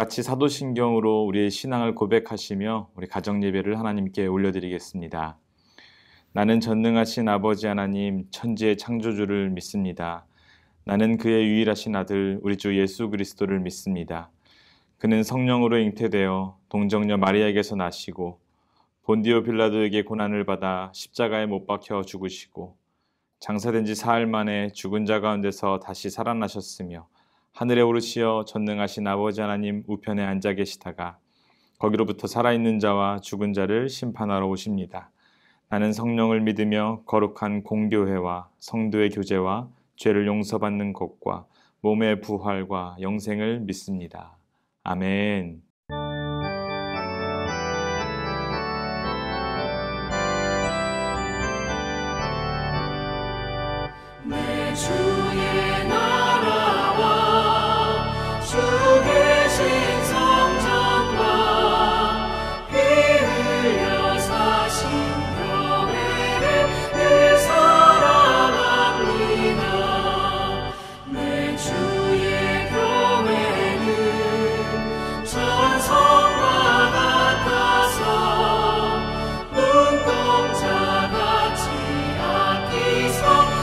같이 사도신경으로 우리의 신앙을 고백하시며 우리 가정예배를 하나님께 올려드리겠습니다. 나는 전능하신 아버지 하나님 천지의 창조주를 믿습니다. 나는 그의 유일하신 아들 우리 주 예수 그리스도를 믿습니다. 그는 성령으로 잉태되어 동정녀 마리아에게서 나시고 본디오 빌라도에게 고난을 받아 십자가에 못 박혀 죽으시고 장사된 지 사흘 만에 죽은 자 가운데서 다시 살아나셨으며 하늘에 오르시어 전능하신 아버지 하나님 우편에 앉아 계시다가 거기로부터 살아있는 자와 죽은 자를 심판하러 오십니다. 나는 성령을 믿으며 거룩한 공교회와 성도의 교제와 죄를 용서받는 것과 몸의 부활과 영생을 믿습니다. 아멘. 내 주의 나라와 주 계신 성전과 피 흘려 사신 교회를 늘 사랑합니다. 내 주의 교회는 전성과 같아서 눈동자같이 아끼사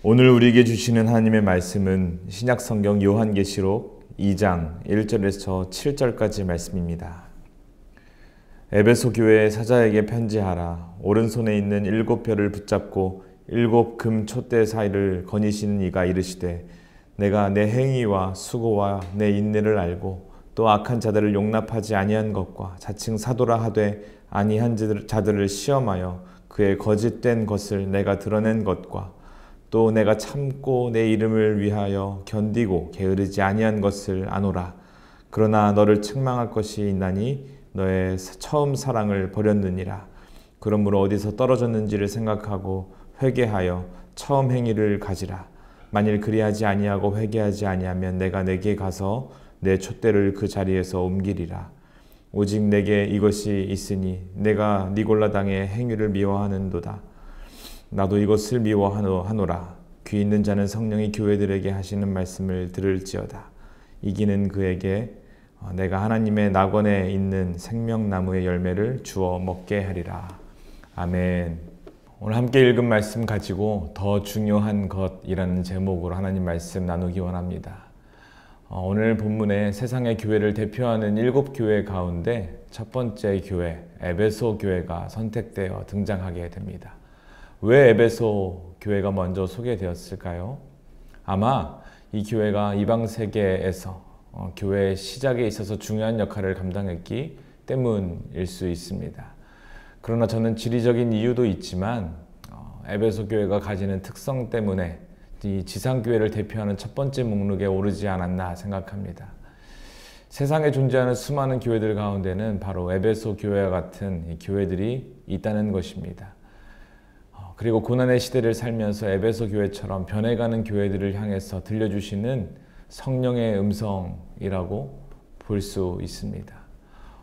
오늘 우리에게 주시는 하나님의 말씀은 신약성경 요한계시록 2장 1절에서 7절까지 말씀입니다. 에베소 교회의 사자에게 편지하라. 오른손에 있는 7별을 붙잡고 7 금 촛대 사이를 거니시는 이가 이르시되 내가 내 행위와 수고와 내 인내를 알고 또 악한 자들을 용납하지 아니한 것과 자칭 사도라 하되 아니한 자들을 시험하여 그의 거짓된 것을 내가 드러낸 것과 또 내가 참고 내 이름을 위하여 견디고 게으르지 아니한 것을 아노라. 그러나 너를 책망할 것이 있나니 너의 처음 사랑을 버렸느니라. 그러므로 어디서 떨어졌는지를 생각하고 회개하여 처음 행위를 가지라. 만일 그리하지 아니하고 회개하지 아니하면 내가 내게 가서 내 촛대를 그 자리에서 옮기리라. 오직 내게 이것이 있으니 내가 니골라 당의 행위를 미워하는도다. 나도 이것을 미워하노라. 귀 있는 자는 성령이 교회들에게 하시는 말씀을 들을지어다. 이기는 그에게 내가 하나님의 낙원에 있는 생명나무의 열매를 주어 먹게 하리라. 아멘. 오늘 함께 읽은 말씀 가지고 더 중요한 것이라는 제목으로 하나님 말씀 나누기 원합니다. 오늘 본문에 세상의 교회를 대표하는 7교회 가운데 첫 번째 교회 에베소 교회가 선택되어 등장하게 됩니다. 왜 에베소 교회가 먼저 소개되었을까요? 아마 이 교회가 이방 세계에서 교회의 시작에 있어서 중요한 역할을 감당했기 때문일 수 있습니다. 그러나 저는 지리적인 이유도 있지만 에베소 교회가 가지는 특성 때문에 이 지상교회를 대표하는 첫 번째 목록에 오르지 않았나 생각합니다. 세상에 존재하는 수많은 교회들 가운데는 바로 에베소 교회와 같은 교회들이 있다는 것입니다. 그리고 고난의 시대를 살면서 에베소 교회처럼 변해가는 교회들을 향해서 들려주시는 성령의 음성이라고 볼 수 있습니다.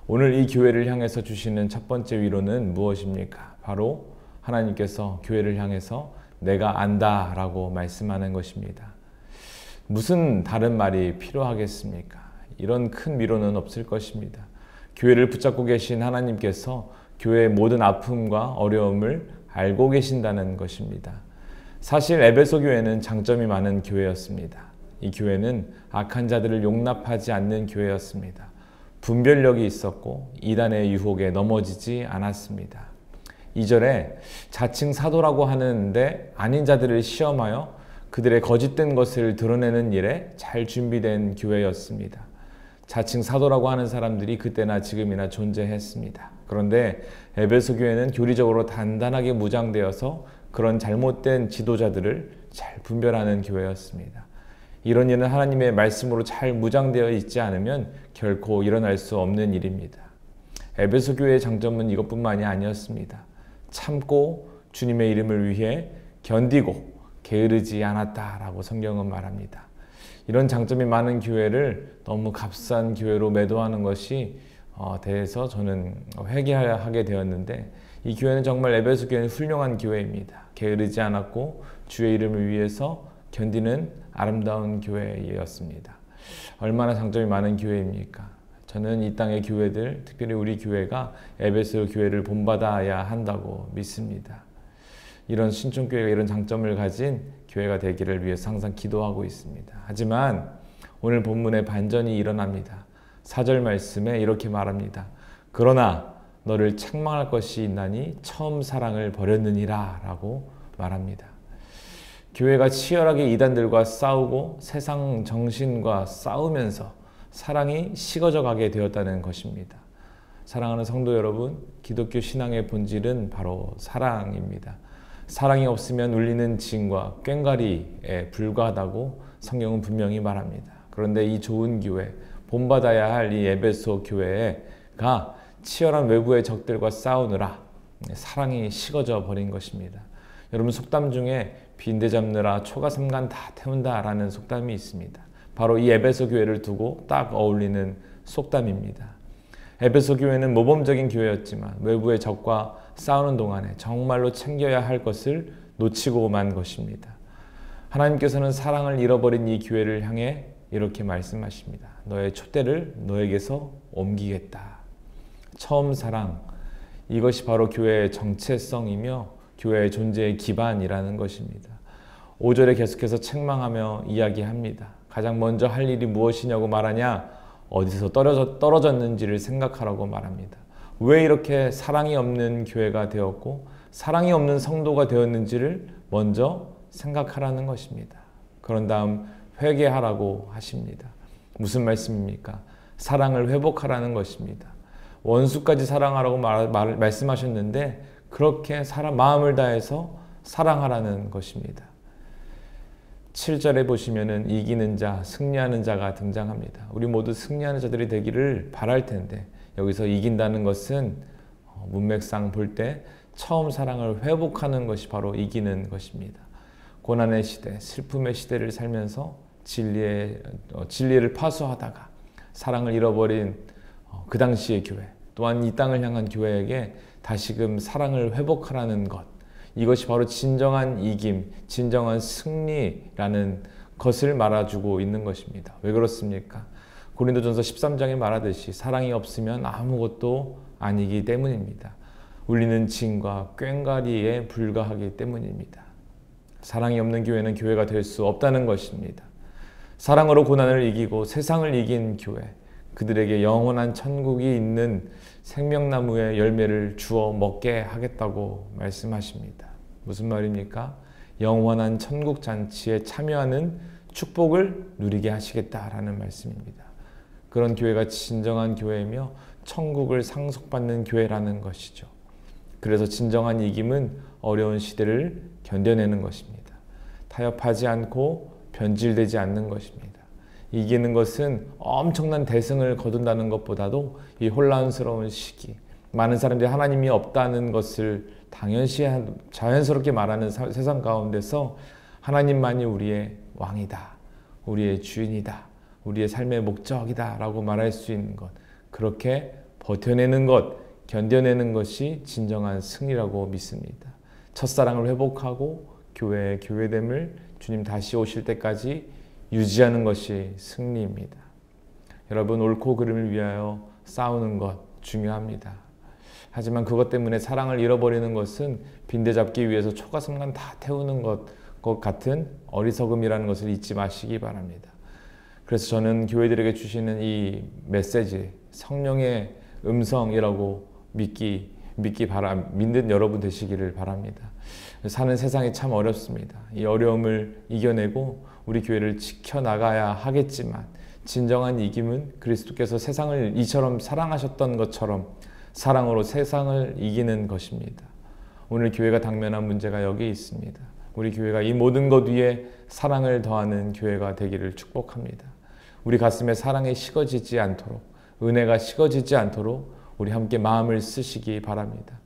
오늘 이 교회를 향해서 주시는 첫 번째 위로는 무엇입니까? 바로 하나님께서 교회를 향해서 내가 안다 라고 말씀하는 것입니다. 무슨 다른 말이 필요하겠습니까? 이런 큰 위로는 없을 것입니다. 교회를 붙잡고 계신 하나님께서 교회의 모든 아픔과 어려움을 알고 계신다는 것입니다. 사실 에베소 교회는 장점이 많은 교회였습니다. 이 교회는 악한 자들을 용납하지 않는 교회였습니다. 분별력이 있었고 이단의 유혹에 넘어지지 않았습니다. 2절에 자칭 사도라고 하는데 아닌 자들을 시험하여 그들의 거짓된 것을 드러내는 일에 잘 준비된 교회였습니다. 자칭 사도라고 하는 사람들이 그때나 지금이나 존재했습니다. 그런데 에베소 교회는 교리적으로 단단하게 무장되어서 그런 잘못된 지도자들을 잘 분별하는 교회였습니다. 이런 일은 하나님의 말씀으로 잘 무장되어 있지 않으면 결코 일어날 수 없는 일입니다. 에베소 교회의 장점은 이것뿐만이 아니었습니다. 참고 주님의 이름을 위해 견디고 게으르지 않았다라고 성경은 말합니다. 이런 장점이 많은 교회를 너무 값싼 교회로 매도하는 것이 대해서 저는 회개하게 되었는데, 이 교회는 정말 에베소 교회는 훌륭한 교회입니다. 게으르지 않았고 주의 이름을 위해서 견디는 아름다운 교회였습니다. 얼마나 장점이 많은 교회입니까? 저는 이 땅의 교회들, 특별히 우리 교회가 에베소 교회를 본받아야 한다고 믿습니다. 이런 신촌교회가 이런 장점을 가진 교회가 되기를 위해서 항상 기도하고 있습니다. 하지만 오늘 본문에 반전이 일어납니다. 4절 말씀에 이렇게 말합니다. 그러나 너를 책망할 것이 있나니 처음 사랑을 버렸느니라 라고 말합니다. 교회가 치열하게 이단들과 싸우고 세상 정신과 싸우면서 사랑이 식어져 가게 되었다는 것입니다. 사랑하는 성도 여러분, 기독교 신앙의 본질은 바로 사랑입니다. 사랑이 없으면 울리는 징과 꽹과리에 불과하다고 성경은 분명히 말합니다. 그런데 이 좋은 교회, 본받아야 할 이 에베소 교회가 치열한 외부의 적들과 싸우느라 사랑이 식어져 버린 것입니다. 여러분, 속담 중에 빈대 잡느라 초가삼간 다 태운다 라는 속담이 있습니다. 바로 이 에베소 교회를 두고 딱 어울리는 속담입니다. 에베소 교회는 모범적인 교회였지만 외부의 적과 싸우는 동안에 정말로 챙겨야 할 것을 놓치고 만 것입니다. 하나님께서는 사랑을 잃어버린 이 교회를 향해 이렇게 말씀하십니다. 너의 촛대를 너에게서 옮기겠다. 처음 사랑, 이것이 바로 교회의 정체성이며 교회의 존재의 기반이라는 것입니다. 5절에 계속해서 책망하며 이야기합니다. 가장 먼저 할 일이 무엇이냐고 말하냐? 어디서 떨어졌는지를 생각하라고 말합니다. 왜 이렇게 사랑이 없는 교회가 되었고 사랑이 없는 성도가 되었는지를 먼저 생각하라는 것입니다. 그런 다음 회개하라고 하십니다. 무슨 말씀입니까? 사랑을 회복하라는 것입니다. 원수까지 사랑하라고 말씀하셨는데 그렇게 마음을 다해서 사랑하라는 것입니다. 7절에 보시면은 이기는 자, 승리하는 자가 등장합니다. 우리 모두 승리하는 자들이 되기를 바랄 텐데 여기서 이긴다는 것은 문맥상 볼 때 처음 사랑을 회복하는 것이 바로 이기는 것입니다. 고난의 시대, 슬픔의 시대를 살면서 진리를 파수하다가 사랑을 잃어버린 그 당시의 교회, 또한 이 땅을 향한 교회에게 다시금 사랑을 회복하라는 것, 이것이 바로 진정한 이김, 진정한 승리라는 것을 말해주고 있는 것입니다. 왜 그렇습니까? 고린도전서 13장에 말하듯이 사랑이 없으면 아무것도 아니기 때문입니다. 울리는 징과 꽹과리에 불과하기 때문입니다. 사랑이 없는 교회는 교회가 될 수 없다는 것입니다. 사랑으로 고난을 이기고 세상을 이긴 교회, 그들에게 영원한 천국이 있는 생명나무의 열매를 주어 먹게 하겠다고 말씀하십니다. 무슨 말입니까? 영원한 천국 잔치에 참여하는 축복을 누리게 하시겠다라는 말씀입니다. 그런 교회가 진정한 교회이며 천국을 상속받는 교회라는 것이죠. 그래서 진정한 이김은 어려운 시대를 견뎌내는 것입니다. 타협하지 않고 변질되지 않는 것입니다. 이기는 것은 엄청난 대승을 거둔다는 것보다도 이 혼란스러운 시기, 많은 사람들이 하나님이 없다는 것을 자연스럽게 말하는 세상 가운데서 하나님만이 우리의 왕이다, 우리의 주인이다, 우리의 삶의 목적이다 라고 말할 수 있는 것, 그렇게 버텨내는 것, 견뎌내는 것이 진정한 승리라고 믿습니다. 첫사랑을 회복하고 교회의 교회됨을 주님 다시 오실 때까지 유지하는 것이 승리입니다. 여러분, 옳고 그름을 위하여 싸우는 것 중요합니다. 하지만 그것 때문에 사랑을 잃어버리는 것은 빈대 잡기 위해서 초가삼간 다 태우는 것 같은 어리석음이라는 것을 잊지 마시기 바랍니다. 그래서 저는 교회들에게 주시는 이 메시지, 성령의 음성이라고 믿는 여러분 되시기를 바랍니다. 사는 세상이 참 어렵습니다. 이 어려움을 이겨내고 우리 교회를 지켜나가야 하겠지만 진정한 이김은 그리스도께서 세상을 이처럼 사랑하셨던 것처럼 사랑으로 세상을 이기는 것입니다. 오늘 교회가 당면한 문제가 여기 있습니다. 우리 교회가 이 모든 것 위에 사랑을 더하는 교회가 되기를 축복합니다. 우리 가슴에 사랑이 식어지지 않도록, 은혜가 식어지지 않도록 우리 함께 마음을 쓰시기 바랍니다.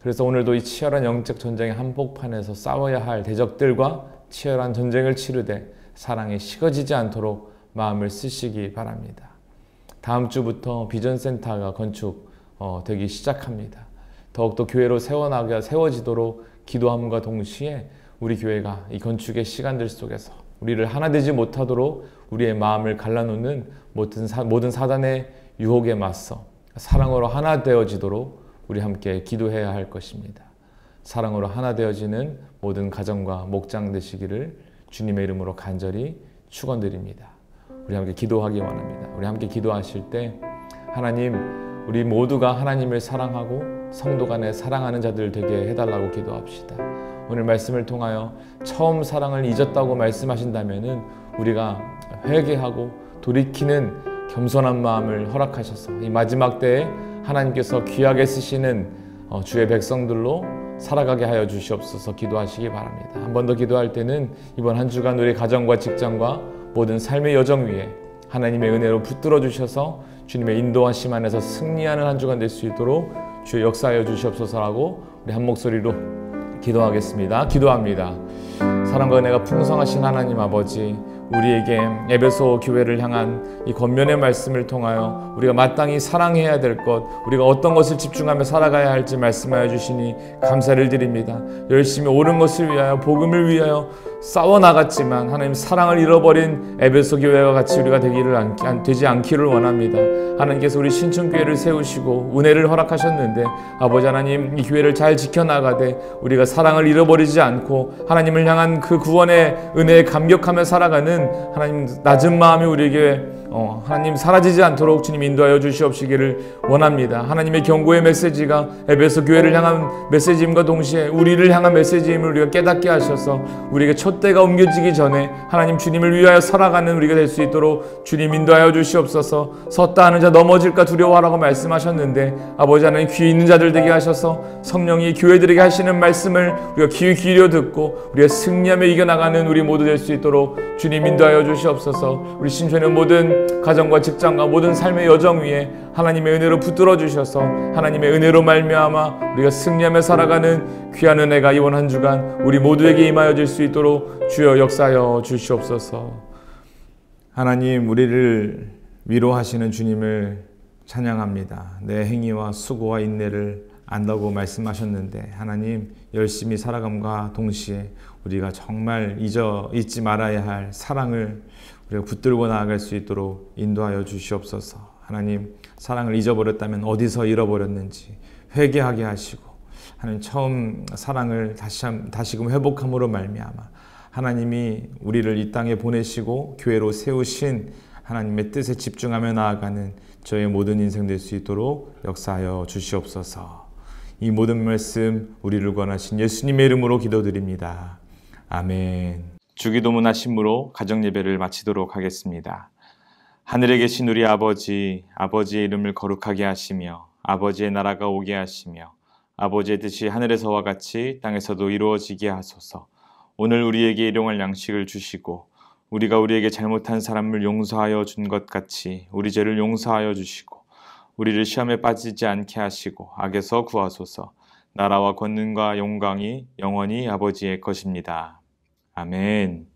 그래서 오늘도 이 치열한 영적 전쟁의 한복판에서 싸워야 할 대적들과 치열한 전쟁을 치르되 사랑이 식어지지 않도록 마음을 쓰시기 바랍니다. 다음 주부터 비전센터가 건축되기 시작합니다. 더욱더 교회로 세워지도록 기도함과 동시에 우리 교회가 이 건축의 시간들 속에서 우리를 하나 되지 못하도록 우리의 마음을 갈라놓는 모든 사단의 유혹에 맞서 사랑으로 하나 되어지도록 우리 함께 기도해야 할 것입니다. 사랑으로 하나 되어지는 모든 가정과 목장 되시기를 주님의 이름으로 간절히 축원드립니다. 우리 함께 기도하기 원합니다. 우리 함께 기도하실 때 하나님, 우리 모두가 하나님을 사랑하고 성도 간에 사랑하는 자들 되게 해달라고 기도합시다. 오늘 말씀을 통하여 처음 사랑을 잊었다고 말씀하신다면은 우리가 회개하고 돌이키는 겸손한 마음을 허락하셔서 이 마지막 때에 하나님께서 귀하게 쓰시는 주의 백성들로 살아가게 하여 주시옵소서 기도하시기 바랍니다. 한 번 더 기도할 때는 이번 한 주간 우리 가정과 직장과 모든 삶의 여정 위에 하나님의 은혜로 붙들어 주셔서 주님의 인도하심 안에서 승리하는 한 주간 될 수 있도록 주의 역사하여 주시옵소서라고 우리 한 목소리로 기도하겠습니다. 기도합니다. 사랑과 은혜가 풍성하신 하나님 아버지, 우리에게 에베소 교회를 향한 이 권면의 말씀을 통하여 우리가 마땅히 사랑해야 될 것, 우리가 어떤 것을 집중하며 살아가야 할지 말씀하여 주시니 감사를 드립니다. 열심히 옳은 것을 위하여 복음을 위하여 싸워나갔지만 하나님 사랑을 잃어버린 에베소 교회와 같이 우리가 되지 않기를 원합니다. 하나님께서 우리 신천교회를 세우시고 은혜를 허락하셨는데 아버지 하나님, 이 교회를 잘 지켜나가되 우리가 사랑을 잃어버리지 않고 하나님을 향한 그 구원의 은혜에 감격하며 살아가는 하나님 낮은 마음이 우리에게 하나님 사라지지 않도록 주님 인도하여 주시옵시기를 원합니다. 하나님의 경고의 메시지가 에베소 교회를 향한 메시지임과 동시에 우리를 향한 메시지임을 우리가 깨닫게 하셔서 우리에게 촛대가 옮겨지기 전에 하나님 주님을 위하여 살아가는 우리가 될 수 있도록 주님 인도하여 주시옵소서. 섰다 하는 자 넘어질까 두려워하라고 말씀하셨는데 아버지 하나님 귀 있는 자들 되게 하셔서 성령이 교회들에게 하시는 말씀을 우리가 귀 기울여 듣고 우리가 승리하며 이겨나가는 우리 모두 될 수 있도록 주님 인도하여 주시옵소서. 우리 신천의 모든 가정과 직장과 모든 삶의 여정 위에 하나님의 은혜로 붙들어 주셔서 하나님의 은혜로 말미암아 우리가 승리하며 살아가는 귀한 은혜가 이번 한 주간 우리 모두에게 임하여 질 수 있도록 주여 역사하여 주시옵소서. 하나님, 우리를 위로하시는 주님을 찬양합니다. 내 행위와 수고와 인내를 안다고 말씀하셨는데 하나님, 열심히 살아감과 동시에 우리가 정말 잊지 말아야 할 사랑을 우리가 붙들고 나아갈 수 있도록 인도하여 주시옵소서. 하나님, 사랑을 잊어버렸다면 어디서 잃어버렸는지 회개하게 하시고 하나님, 처음 사랑을 다시금 회복함으로 말미암아 하나님이 우리를 이 땅에 보내시고 교회로 세우신 하나님의 뜻에 집중하며 나아가는 저의 모든 인생 될 수 있도록 역사하여 주시옵소서. 이 모든 말씀 우리를 권하신 예수님의 이름으로 기도드립니다. 아멘. 주기도문 하심으로 가정예배를 마치도록 하겠습니다. 하늘에 계신 우리 아버지, 아버지의 이름을 거룩하게 하시며 아버지의 나라가 오게 하시며 아버지의 뜻이 하늘에서와 같이 땅에서도 이루어지게 하소서. 오늘 우리에게 일용할 양식을 주시고 우리가 우리에게 잘못한 사람을 용서하여 준 것 같이 우리 죄를 용서하여 주시고 우리를 시험에 빠지지 않게 하시고 악에서 구하소서. 나라와 권능과 영광이 영원히 아버지의 것입니다. 아멘.